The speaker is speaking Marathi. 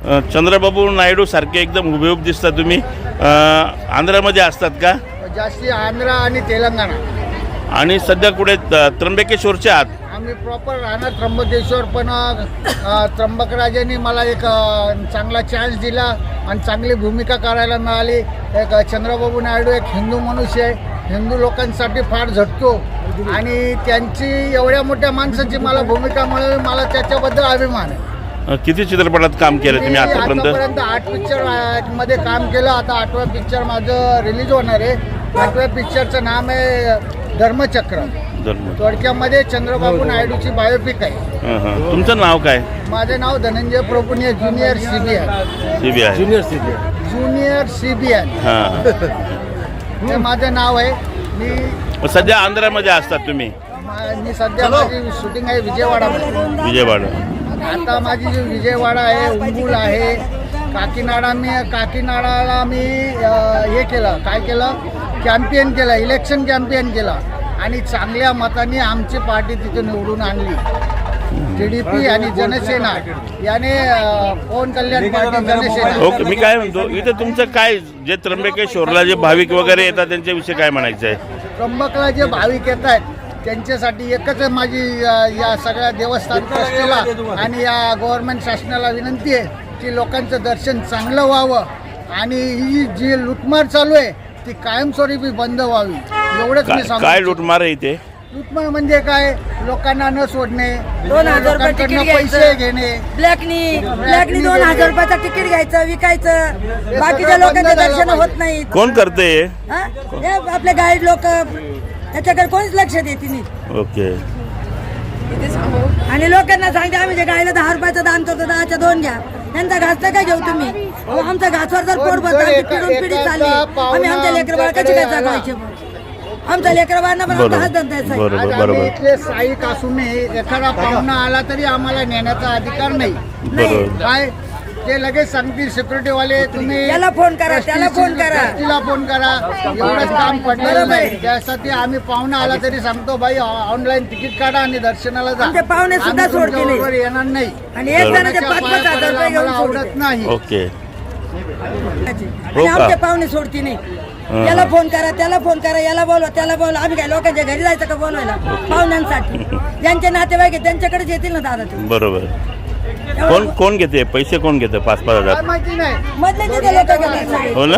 चंद्रबाबू नायडू सारखे एकदम हुबेहूब दिसतात तुम्ही. आंध्रामध्ये असतात का? जास्ती आंध्र आणि तेलंगणा. आणि सध्या कुठे त्र्यंबकेश्वरच्या आत? आम्ही प्रॉपर राहणार त्र्यंबकेश्वर, पण त्र्यंबकराजांनी मला एक चांगला चान्स दिला आणि चांगली भूमिका करायला मिळाली. एक चंद्रबाबू नायडू एक हिंदू मनुष्य आहे, हिंदू लोकांसाठी फार झटतो आणि त्यांची एवढ्या मोठ्या माणसाची मला भूमिका मिळाली, मला त्याच्याबद्दल अभिमान आहे. किती चित्रपटात काम केलं तुम्ही आतापर्यंत? 8 पिक्चर मध्ये काम केलं. आता 8वा पिक्चर माझं रिलीज होणार आहे. 8व्या पिक्चरचं नाव आहे धर्मचक्र. थोडक्यामध्ये चंद्रबाबू नायडूची बायोपिक आहे. तुमचं नाव काय? माझं नाव धनंजय प्रभुनिया, ज्युनियर सीबीआय हे माझं नाव आहे. मी सध्या आंध्रामध्ये असतात तुम्ही? मी सध्या माझी शूटिंग आहे विजयवाडा. आता माझी जी विजयवाडा आहे, उंबूल आहे, काकीनाडाला मी हे केलं, काय केलं, कॅम्पेन केलं, इलेक्शन कॅम्पेन केलं आणि चांगल्या मताने आमची पार्टी तिथे निवडून आणली. TDP आणि जनसेना याने पवन कल्याण पार्टी जनसेना. ओके, मी काय म्हणतो इथे तुमचं काय जे त्र्यंबकेश्वरला जे भाविक वगैरे येतात त्यांच्याविषयी काय म्हणायचं आहे? त्र्यंबकला जे भाविक येत आहेत त्यांच्यासाठी एकच माझी या सगळ्या देवस्थान ट्रस्टीला आणि या गव्हर्नमेंट शासनाला विनंती आहे की लोकांचं दर्शन चांगलं व्हावं आणि ही जी लुटमार चालू आहे ती कायमस्वरूपी बंद व्हावी, एवढंच मी सांगतो. काय लुटमार आहे इथे? लुटमार म्हणजे काय? लोकांना न सोडणे, 2000 रुपये तिकीट पैसे घेणे, ब्लॅकनी 2000 रुपयाचं तिकीट घ्यायचं, विकायचं, बाकीच्या लोकांचे दर्शन होत नाही. कोण करते? आपले गाईड लोक, त्याच्याकडे कोणीच लक्ष देते नाही. ओके. आणि लोकांना सांगते आम्ही जे गायला 10 रुपयाचं दान करतो 10च्या 2 घ्या. त्यांचा घास तर काय घेऊ तुम्ही? आमच्या घासवर जर पोट बसतं, पिढी चालली, आम्ही आमच्या लेकरबाळ कशी काय जगवायचे? आमच्या लेकरबाळांना पण आमचा हात धंदा आम्ही इथले साईक असून एखादा पाहुणा आला तरी आम्हाला नेण्याचा अधिकार नाही. काय ते लगेच सांगतील सिक्युरिटीवाले, तुम्ही याला फोन करा, त्याला फोन करा, तिला फोन करा, एवढंच काम पडलेलं नाही. त्यासाठी आम्ही पाहुणा आला तरी सांगतो बाई ऑनलाईन तिकीट काढा आणि दर्शनाला जा. आमचे पाहुणे सुद्धा सोडते नाही येणार नाही आणि एक जणाचे 5,000 रुपये घेऊन आवडत नाही. ओके. आणि आमचे पाहुणे सोडती नाही. याला फोन करा, त्याला फोन करा, याला बोलवा, त्याला बोलवा. आम्ही काय लोकांच्या घरी जायचं का बोलवायला? पाहुण्यांसाठी ज्यांचे नातेवाईक आहे त्यांच्याकडे येतील ना दादा ते. बरोबर. कोण घेते पैसे? कोण घेते 5,000-5,000? माहिती नाही. मधले तिथे लोक हो ना?